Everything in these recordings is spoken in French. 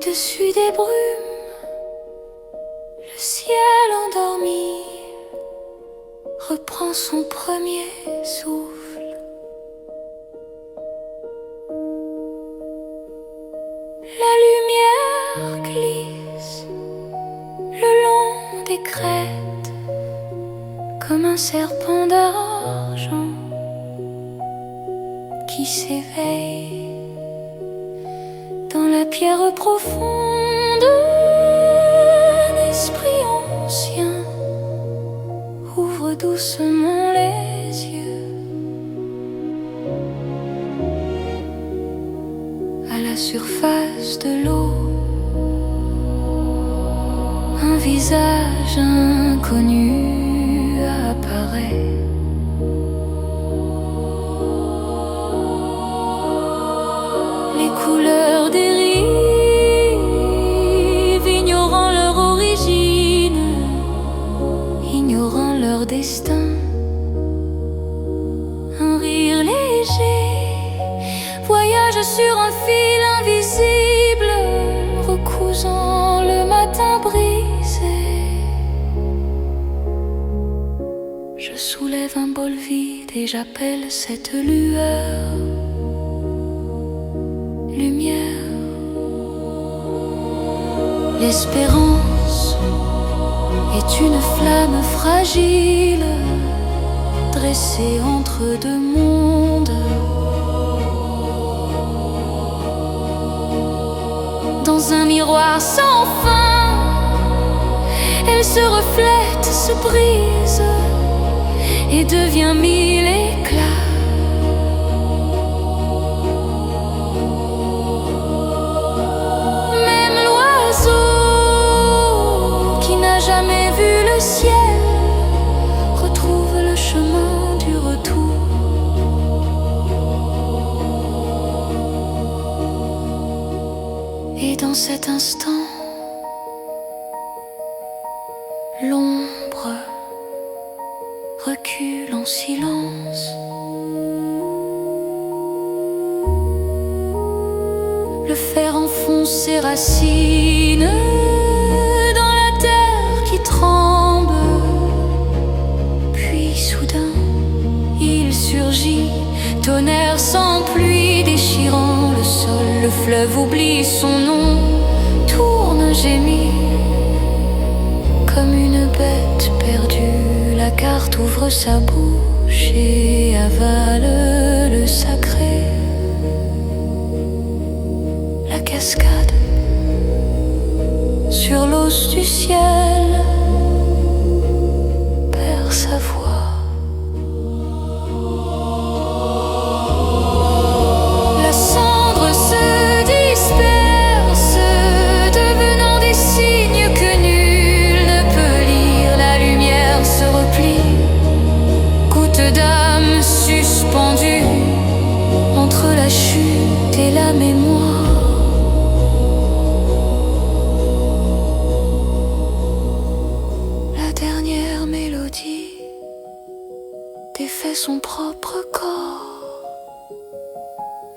Au-dessus des brumes, le ciel endormi reprend son premier souffle. La lumière glisse le long des crêtes comme un serpent d'argent qui s'éveille dans la pierre profonde. Un esprit ancien ouvre doucement les yeux. À la surface de l'eau, un visage inconnu apparaît. Les couleurs des rives, ignorant leur origine, ignorant leur destin. Un rire léger voyage sur un fil invisible, recousant le matin brisé. Je soulève un bol vide et j'appelle cette lueur lumière. L'espérance est une flamme fragile dressée entre deux mondes. Dans un miroir sans fin, elle se reflète, se brise et devient mille éclats. Jamais vu le ciel retrouve le chemin du retour. Et dans cet instant, l'ombre recule en silence. Le fer enfonce ses racines tremble, puis soudain il surgit, tonnerre sans pluie déchirant le sol. Le fleuve oublie son nom, tourne, gémit comme une bête perdue. La carte ouvre sa bouche et avale le sacré. La cascade sur l'os du ciel perd sa voix. La cendre se disperse, devenant des signes que nul ne peut lire. La lumière se replie, goutte d'âme suspendue entre la chute et la mémoire. Défait son propre corps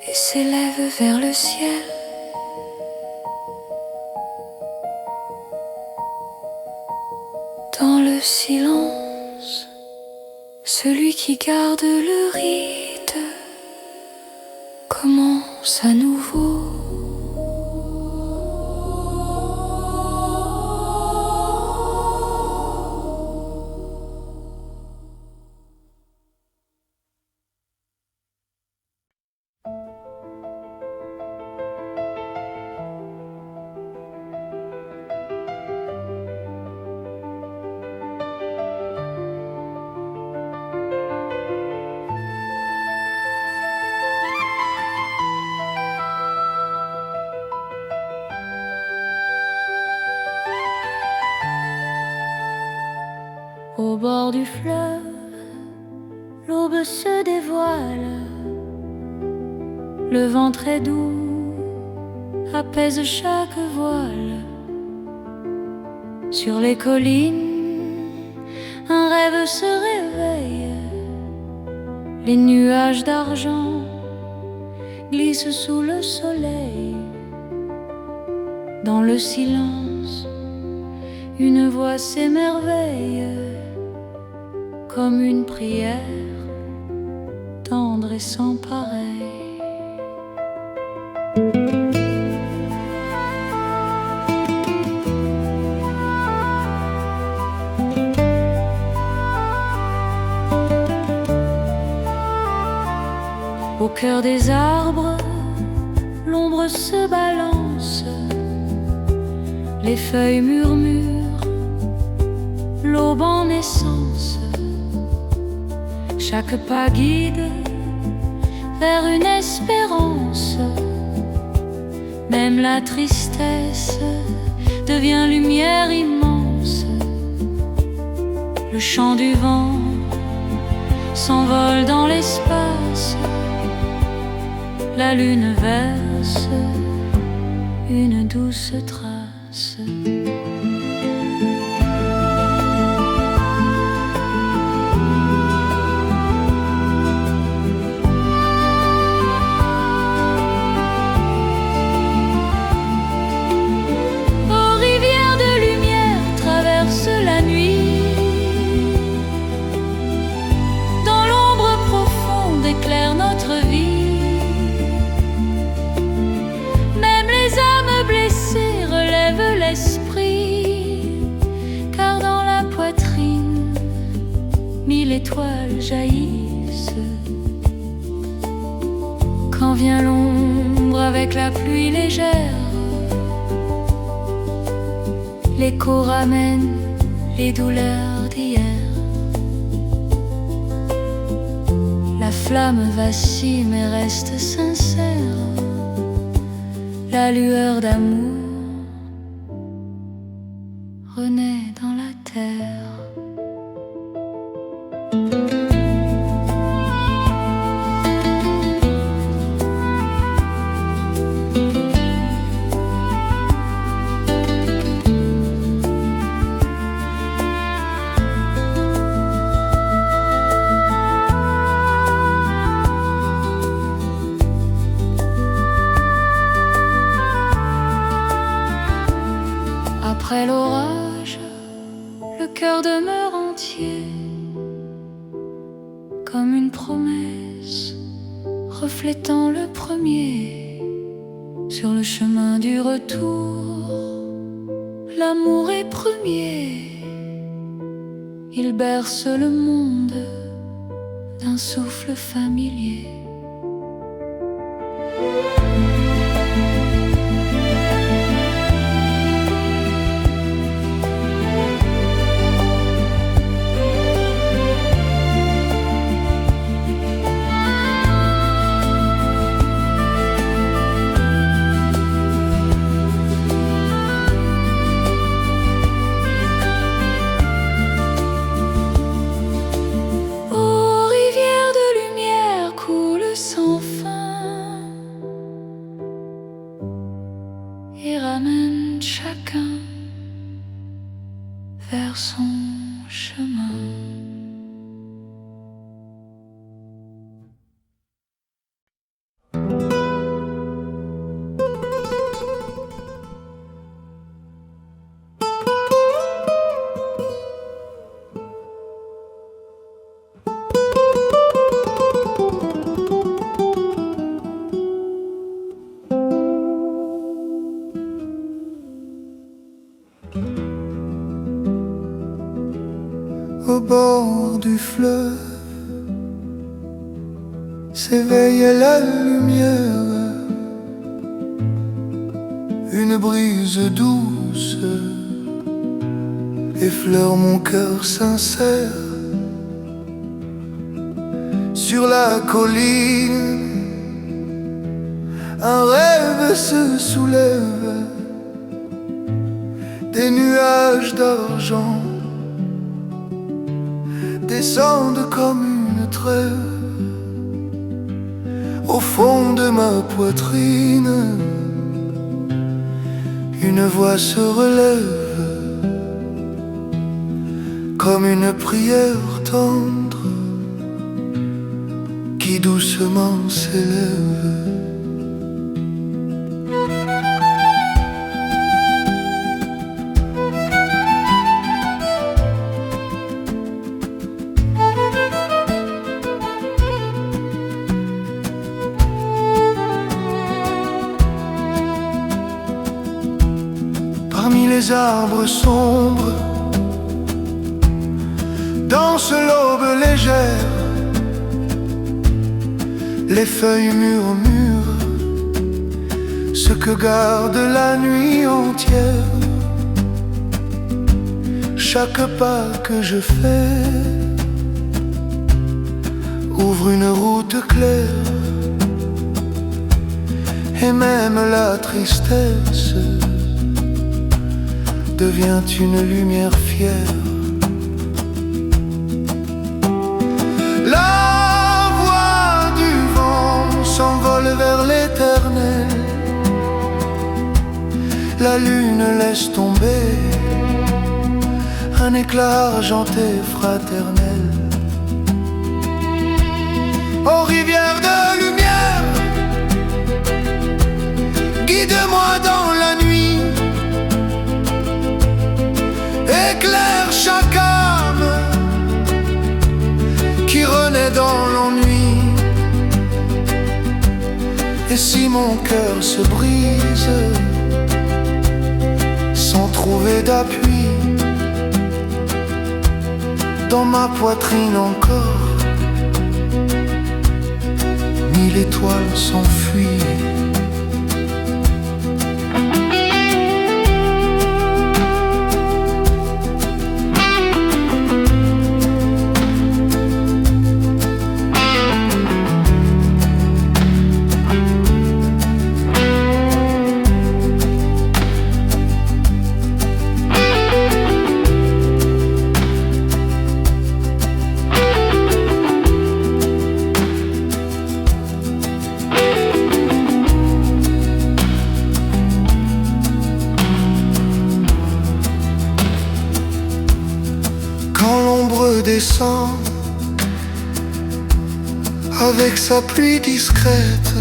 et s'élève vers le ciel. Dans le silence, celui qui garde le rite commence à nouveau. Au bord du fleuve, l'aube se dévoile. Le vent très doux apaise chaque voile. Sur les collines, un rêve se réveille. Les nuages d'argent glissent sous le soleil. Dans le silence, une voix s'émerveille comme une prière tendre et sans pareil. Au cœur des arbres, l'ombre se balance, les feuilles murmurent, l'aube en naissance. Chaque pas guide vers une espérance. Même la tristesse devient lumière immense. Le chant du vent s'envole dans l'espace. La lune verse une douce trace. Aux rivières de lumière traversent la nuit. Dans l'ombre profonde éclaire notre vie. L'esprit, car dans la poitrine, 1000 étoiles jaillissent. Quand vient l'ombre avec la pluie légère, l'écho ramène les douleurs d'hier. La flamme vacille mais reste sincère. La lueur d'amour renaît dans la terre. Après l'orage, le cœur demeure entier, comme une promesse reflétant le premier. Sur le chemin du retour, l'amour est premier. Il berce le monde d'un souffle familier. Et ramène chacun vers son chemin. Au bord du fleuve s'éveille la lumière, une brise douce effleure mon cœur sincère. Sur la colline, un rêve se soulève, des nuages d'argent descendent comme une trêve. Au fond de ma poitrine, une voix se relève, comme une prière tendre qui doucement s'élève. les arbres sombres dansent l'aube légère, les feuilles murmurent ce que garde la nuit entière. Chaque pas que je fais ouvre une route claire, et même la tristesse devient une lumière fière. La voix du vent s'envole vers l'éternel, la lune laisse tomber un éclat argenté fraternel. Ô rivière de lumière, guide-moi dans la nuit, éclaire chaque âme qui renaît dans l'ennui. Et si mon cœur se brise sans trouver d'appui, dans ma poitrine encore 1000 étoiles s'enfuient. Quand l'ombre descend avec sa pluie discrète,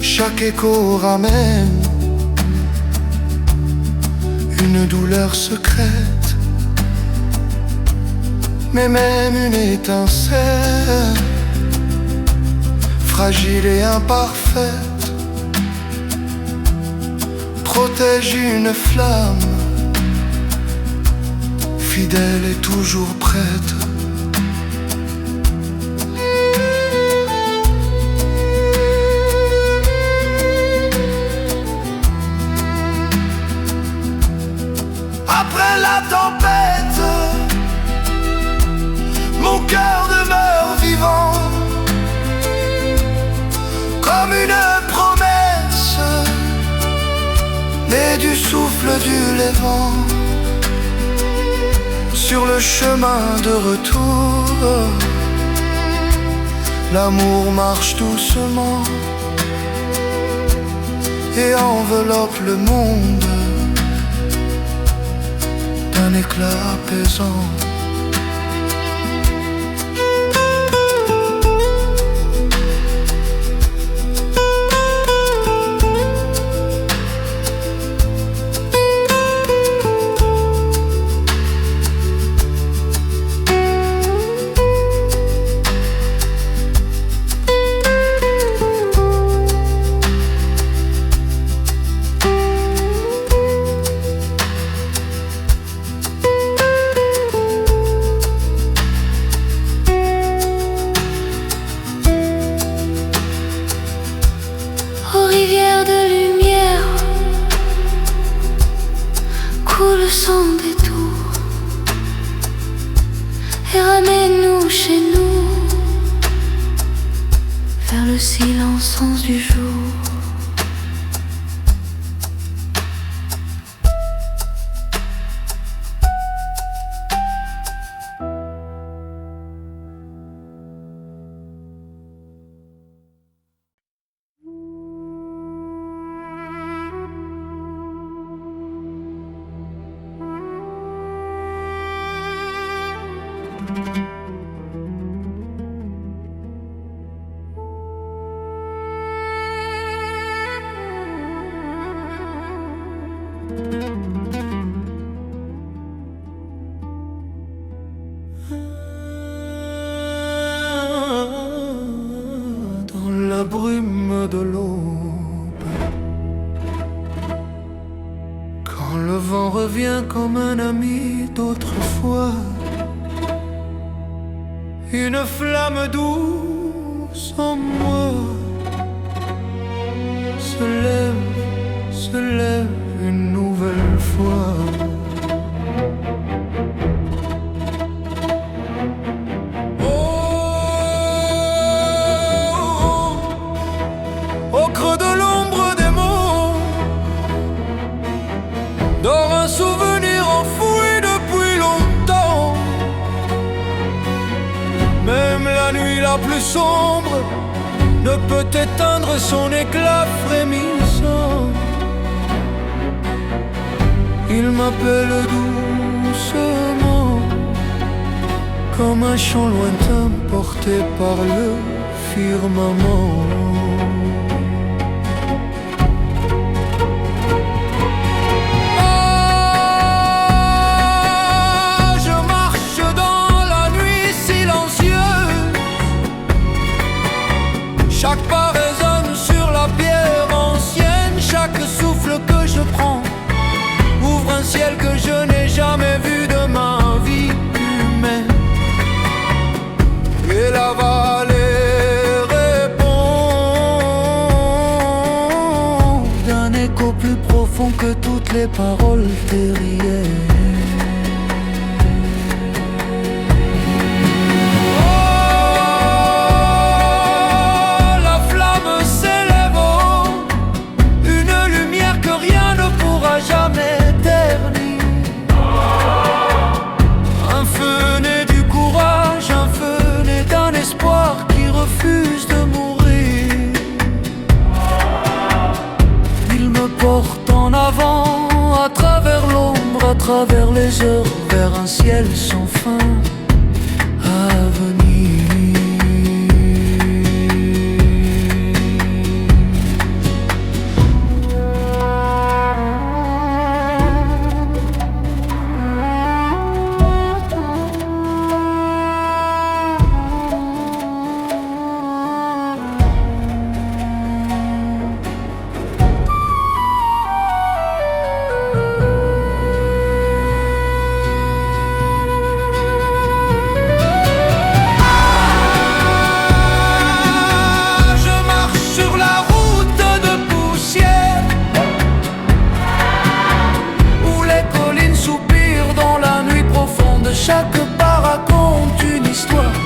chaque écho ramène une douleur secrète. Mais même une étincelle fragile et imparfaite protège une flamme fidèle et toujours prête. Après la tempête, mon cœur demeure vivant, comme une promesse née du souffle du Levant. Sur le chemin de retour, l'amour marche doucement et enveloppe le monde d'un éclat apaisant. Coule sans détour et ramène-nous chez nous, vers le silence du jour. Dans la brume de l'aube, j'en reviens comme un ami d'autrefois. Une flamme douce en moi se lève une nouvelle fois. Au creux de l'ombre des mots dort un souvenir enfoui depuis longtemps. Même la nuit la plus sombre ne peut éteindre son éclat frémissant. Il m'appelle doucement, comme un chant lointain porté par le firmament. Chaque pas résonne sur la pierre ancienne. Chaque souffle que je prends ouvre un ciel que je n'ai jamais vu de ma vie humaine. Et la vallée répond d'un écho plus profond que toutes les paroles terriennes. Jamais terni. Un feu né du courage, un feu né d'un espoir qui refuse de mourir. Il me porte en avant, à travers l'ombre, à travers les heures, vers un ciel sans fin à venir. Chaque pas raconte une histoire,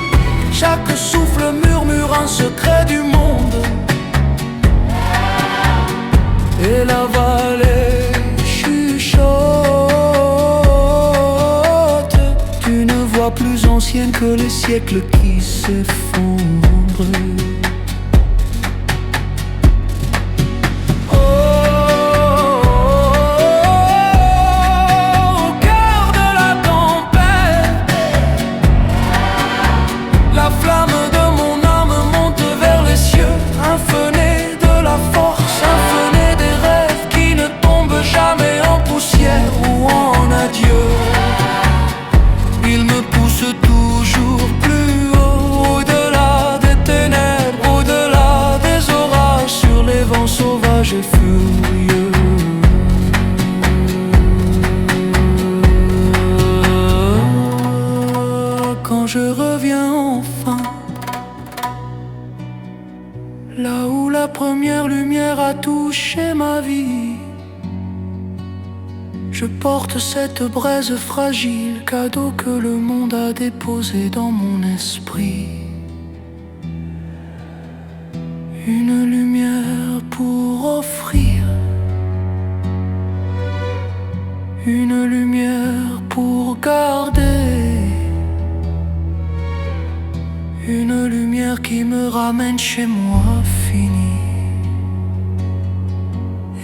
chaque souffle murmure un secret du monde. Et la vallée chuchote d'une voix plus ancienne que les siècles qui s'effondrent. La flamme de mon âme monte vers les cieux. Un feu né de la force, un feu né des rêves qui ne tombent jamais en poussière ou en adieu. Il me pousse toujours plus haut, au-delà des ténèbres, au-delà des orages, sur les vents sauvages et furieux. Quand je reviens enfin, là où la première lumière a touché ma vie, je porte cette braise fragile, cadeau que le monde a déposé dans mon esprit. Une lumière pour offrir, une lumière pour garder, une lumière qui me ramène chez moi fini.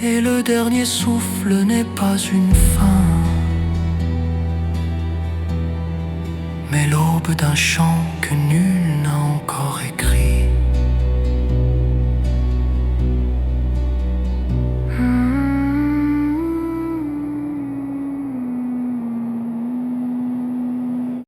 Et le dernier souffle n'est pas une fin, mais l'aube d'un chant que nul